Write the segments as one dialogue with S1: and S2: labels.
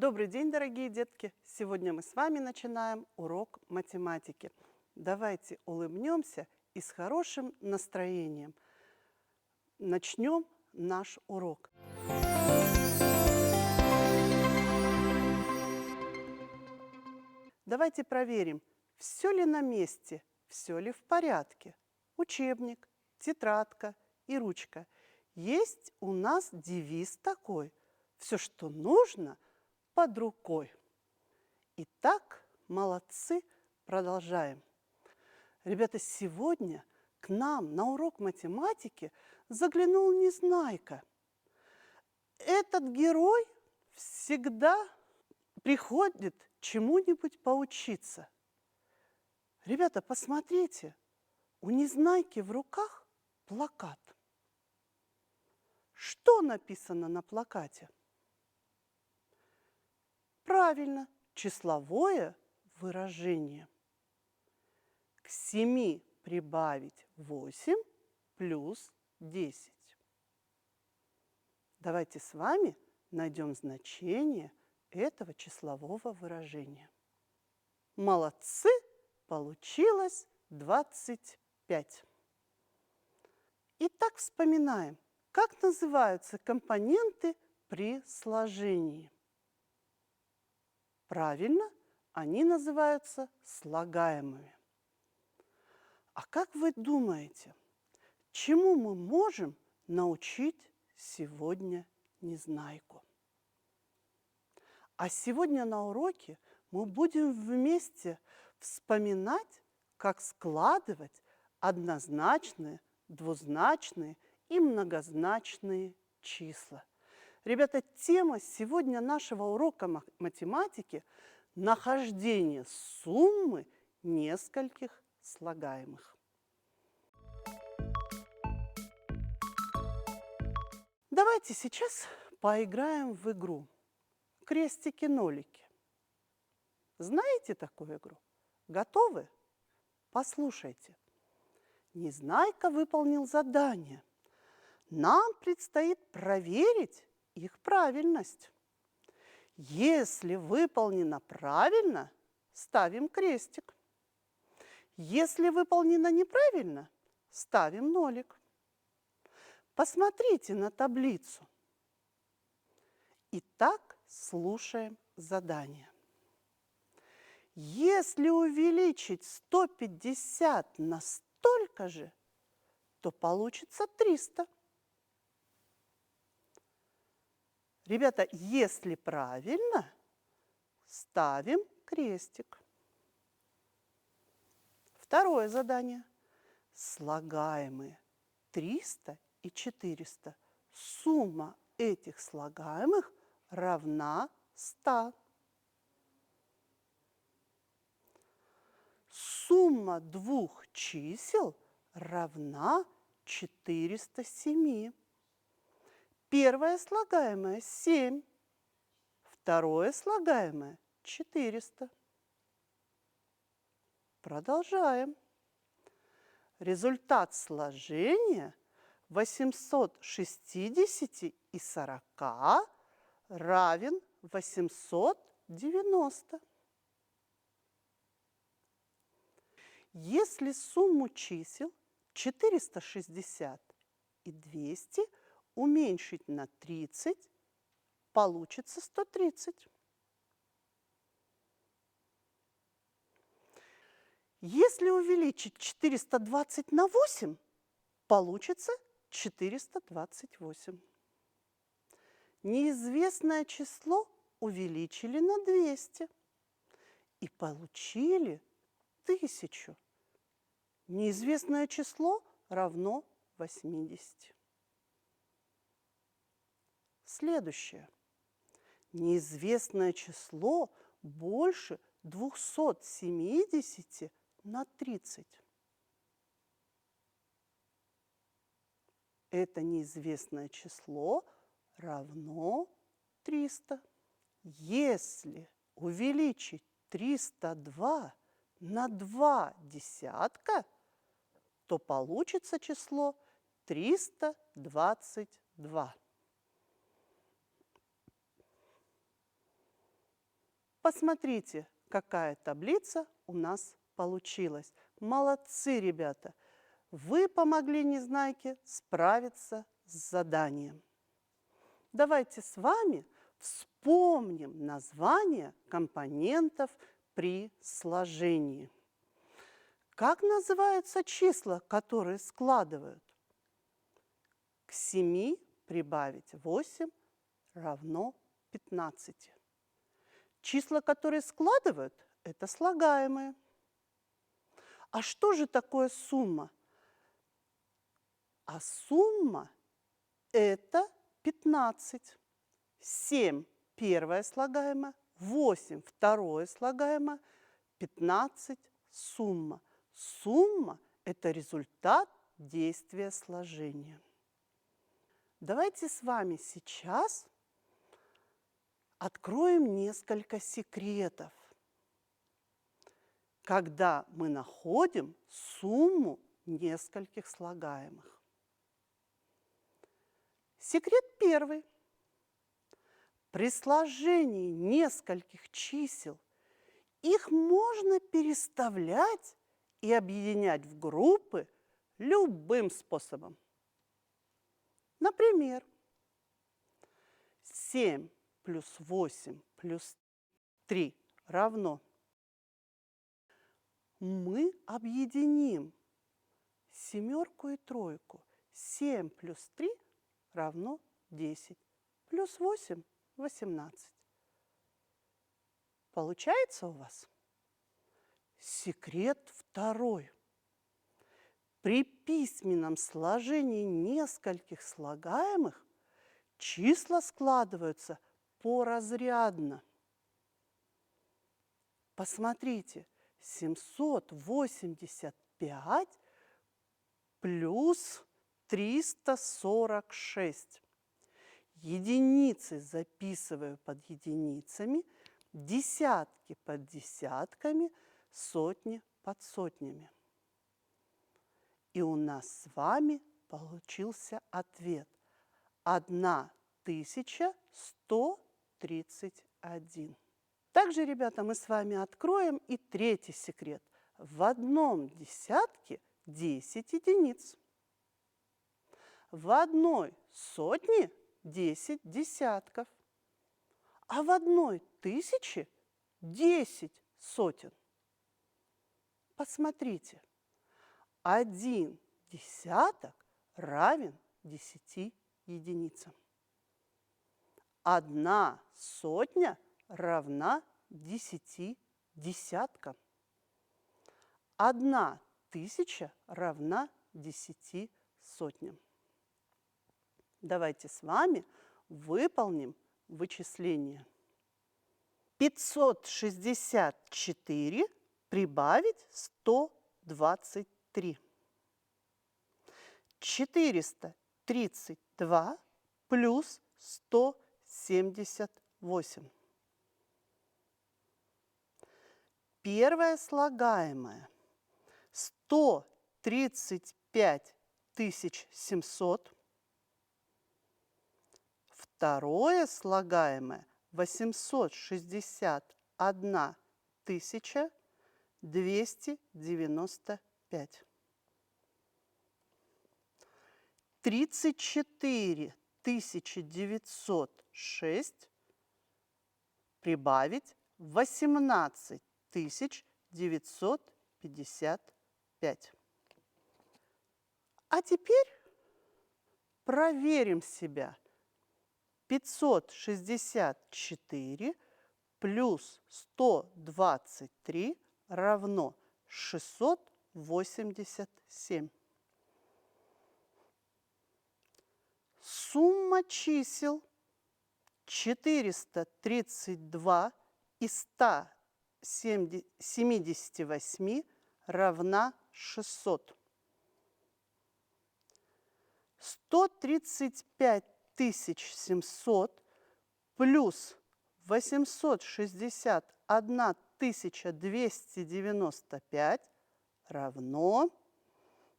S1: Добрый день, дорогие детки! Сегодня мы с вами начинаем урок математики. Давайте улыбнемся и с хорошим настроением начнем наш урок. Давайте проверим, все ли на месте, все ли в порядке. Учебник, тетрадка и ручка. Есть у нас девиз такой: все, что нужно, под рукой. Итак, молодцы, продолжаем. Ребята, сегодня к нам на урок математики заглянул Незнайка. Этот герой всегда приходит чему-нибудь поучиться. Ребята, посмотрите, у Незнайки в руках плакат. Что написано на плакате? Правильно, числовое выражение. К 7 прибавить 8 плюс 10. Давайте с вами найдем значение этого числового выражения. Молодцы, получилось 25. Итак, вспоминаем, как называются компоненты при сложении. Правильно, они называются слагаемыми. А как вы думаете, чему мы можем научить сегодня Незнайку? А сегодня на уроке мы будем вместе вспоминать, как складывать однозначные, двузначные и многозначные числа. Ребята, тема сегодня нашего урока математики – нахождение суммы нескольких слагаемых. Давайте сейчас поиграем в игру «Крестики-нолики». Знаете такую игру? Готовы? Послушайте. Незнайка выполнил задание. Нам предстоит проверить их правильность. Если выполнено правильно, ставим крестик. Если выполнено неправильно, ставим нолик. Посмотрите на таблицу. Итак, слушаем задание. Если увеличить 150 на столько же, то получится 300. Ребята, если правильно, ставим крестик. Второе задание. Слагаемые 300 и 400. Сумма этих слагаемых равна 100. Сумма двух чисел равна 407. Первое слагаемое 7, второе слагаемое 400. Продолжаем. Результат сложения 860 и 40 равен 890. Если сумму чисел 460 и 200 уменьшить на 30, получится 130. Если увеличить 420 на 8, получится 428. Неизвестное число увеличили на 200 и получили 1000. Неизвестное число равно 80. Следующее. Неизвестное число больше 270 на 30. Это неизвестное число равно 300. Если увеличить 302 на 2 десятка, то получится число 322. Посмотрите, какая таблица у нас получилась. Молодцы, ребята! Вы помогли Незнайке справиться с заданием. Давайте с вами вспомним названия компонентов при сложении. Как называются числа, которые складывают? К 7 прибавить 8 равно 15. Числа, которые складывают, это слагаемые. А что же такое сумма? А сумма – это 15. 7 – первое слагаемое, 8 – второе слагаемое, 15 – сумма. Сумма – это результат действия сложения. Давайте с вами сейчас откроем несколько секретов, когда мы находим сумму нескольких слагаемых. Секрет первый. При сложении нескольких чисел их можно переставлять и объединять в группы любым способом. Например, 7 плюс 8 плюс 3 равно. Мы объединим семерку и тройку. 7 плюс 3 равно 10. Плюс 8 – 18. Получается у вас? Секрет второй. При письменном сложении нескольких слагаемых числа складываются поразрядно. Посмотрите, 785 плюс 346. Единицы записываю под единицами, десятки под десятками, сотни под сотнями. И у нас с вами получился ответ. 1131. Также, ребята, мы с вами откроем и третий секрет. В одном десятке 10 единиц. В одной сотне 10 десятков. А в одной тысяче 10 сотен. Посмотрите. 1 десяток равен 10 единицам. 1 сотня равна 10 десяткам. 1 тысяча равна 10 сотням. Давайте с вами выполним вычисление. 564 прибавить 123. 432 плюс 178. Первое слагаемое 135 700. Второе слагаемое 861 295. 34 906 прибавить 18 955. А теперь проверим себя. 564 плюс 123 равно 687. Сумма чисел 432 и 178 равна 600. 135 700 плюс 861 295 равно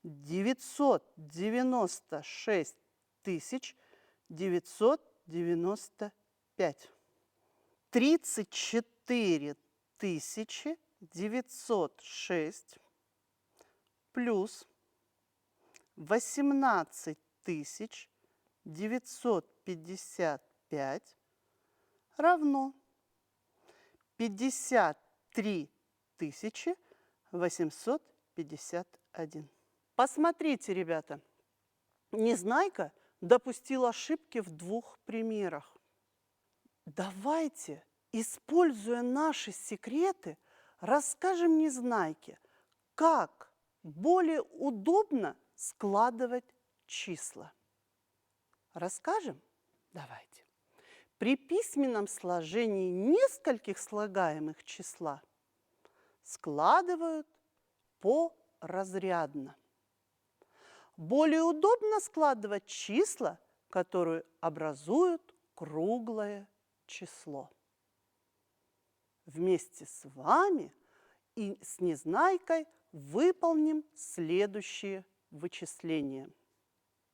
S1: 996 995. 34 4906 плюс 18955 равно 53851. Посмотрите, ребята, Незнайка допустил ошибки в двух примерах. Давайте, используя наши секреты, расскажем Незнайке, как более удобно складывать числа. Расскажем? Давайте. При письменном сложении нескольких слагаемых числа складывают поразрядно. Более удобно складывать числа, которые образуют круглое число. Вместе с вами и с Незнайкой выполним следующие вычисления.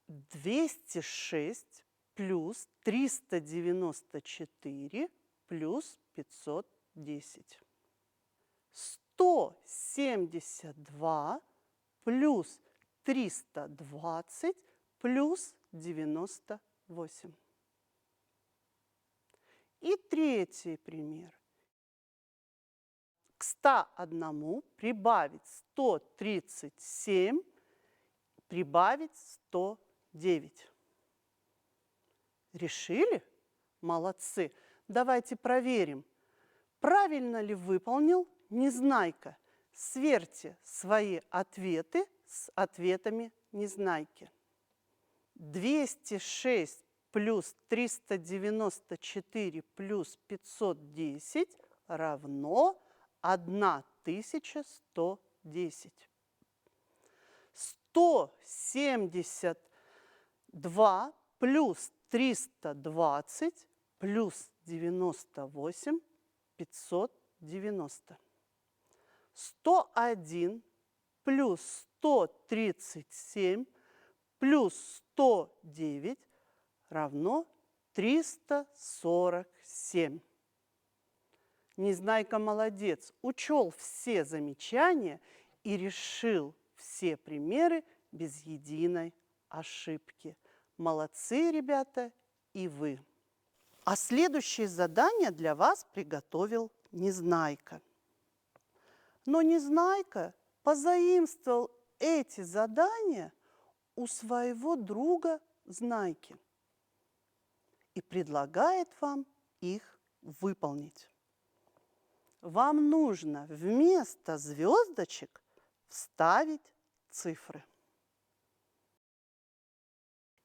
S1: 206 плюс 394 плюс 510. 172 плюс 320 плюс 98. И третий пример. К 101 прибавить 137, прибавить 109. Решили? Молодцы! Давайте проверим, правильно ли выполнил Незнайка. Сверьте свои ответы с ответами Незнайки. 206 плюс 394 плюс 510 равно 1110. 172 плюс 320 плюс 98 – 590. 101 плюс 137 плюс 109 равно 347. Незнайка молодец, учел все замечания и решил все примеры без единой ошибки. Молодцы, ребята, и вы. А следующее задание для вас приготовил Незнайка. Но Незнайка позаимствовал эти задания у своего друга Знайки и предлагает вам их выполнить. Вам нужно вместо звездочек вставить цифры.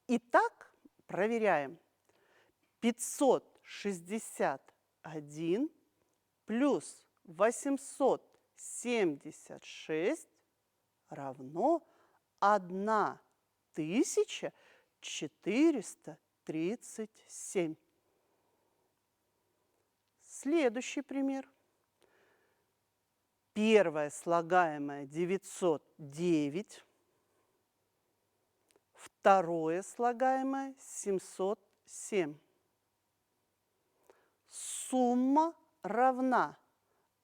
S1: Итак, проверяем. 561 плюс 876 равно 1437. Следующий пример. Первое слагаемое 909, второе слагаемое 707. Сумма равна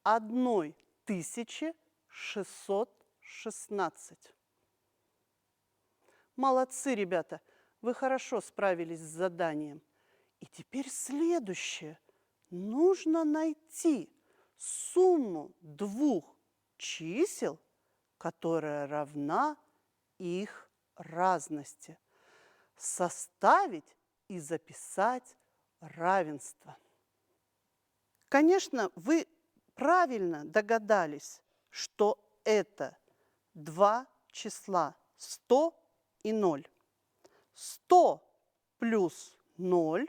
S1: 1616. Молодцы, ребята, вы хорошо справились с заданием. И теперь следующее. Нужно найти сумму двух чисел, которая равна их разности. Составить и записать равенство. Конечно, вы правильно догадались, что это два числа 100 и 0. 100 плюс 0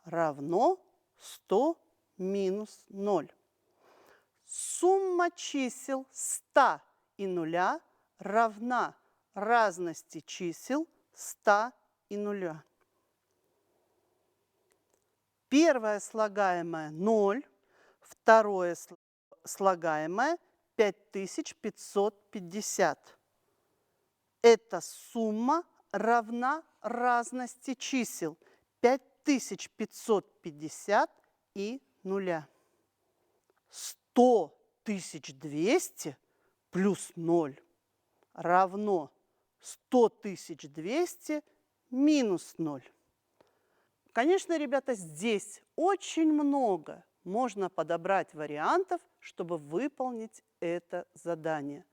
S1: равно 100 минус 0. Сумма чисел 100 и 0 равна разности чисел 100 и 0. Первое слагаемое 0, второе слагаемое 5550. Эта сумма равна разности чисел 5550 и нуля. 100 200 плюс 0 равно 100 200 минус 0. Конечно, ребята, здесь очень много можно подобрать вариантов, чтобы выполнить это задание.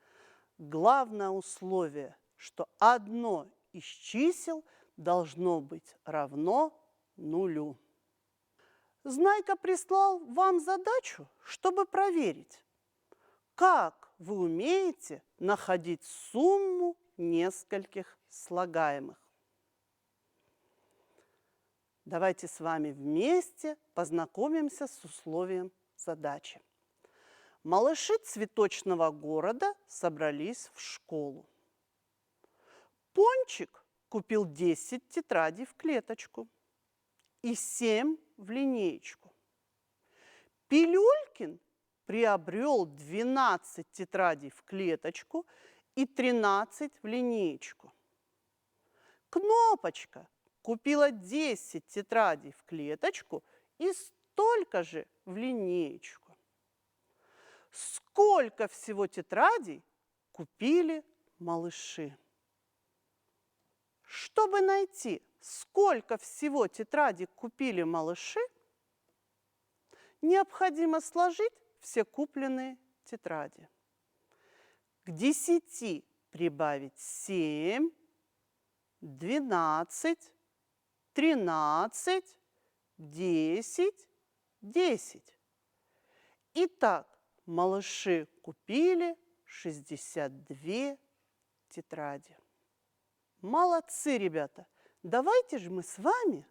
S1: Главное условие, что одно из чисел должно быть равно нулю. Знайка прислал вам задачу, чтобы проверить, как вы умеете находить сумму нескольких слагаемых. Давайте с вами вместе познакомимся с условием задачи. Малыши цветочного города собрались в школу. Пончик купил 10 тетрадей в клеточку и 7 в линеечку. Пилюлькин приобрел 12 тетрадей в клеточку и 13 в линеечку. Кнопочка купила 10 тетрадей в клеточку и столько же в линеечку. Сколько всего тетрадей купили малыши? Чтобы найти, сколько всего тетрадей купили малыши, необходимо сложить все купленные тетради. К 10 прибавить 7, 12, 13, 10, 10. Итак, малыши купили 62 тетради. Молодцы, ребята! Давайте же мы с вами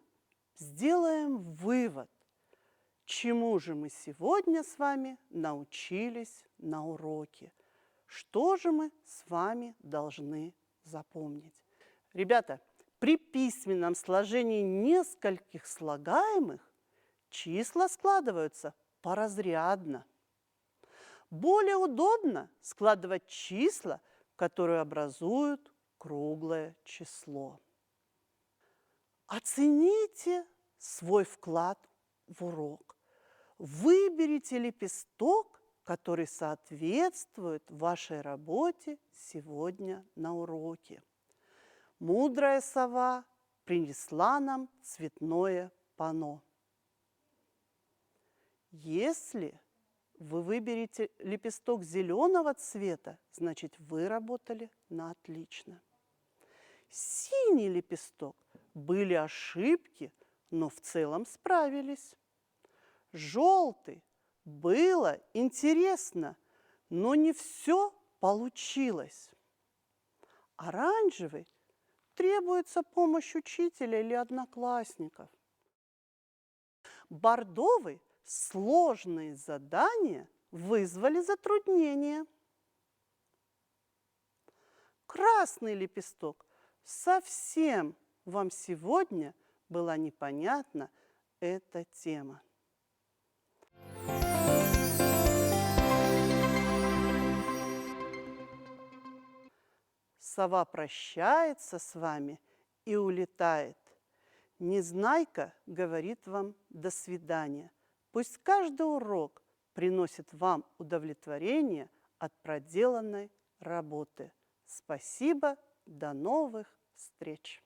S1: сделаем вывод. Чему же мы сегодня с вами научились на уроке? Что же мы с вами должны запомнить? Ребята, при письменном сложении нескольких слагаемых числа складываются поразрядно. Более удобно складывать числа, которые образуют круглое число. Оцените свой вклад в урок. Выберите лепесток, который соответствует вашей работе сегодня на уроке. Мудрая сова принесла нам цветное панно. Если вы выберете лепесток зеленого цвета, значит, вы работали на отлично. Синий лепесток, были ошибки, но в целом справились. Желтый, было интересно, но не все получилось. Оранжевый, требуется помощь учителя или одноклассников. Бордовый, сложные задания вызвали затруднения. Красный лепесток, совсем вам сегодня была непонятна эта тема. Сова прощается с вами и улетает. Незнайка говорит вам «до свидания». Пусть каждый урок приносит вам удовлетворение от проделанной работы. Спасибо, до новых встреч!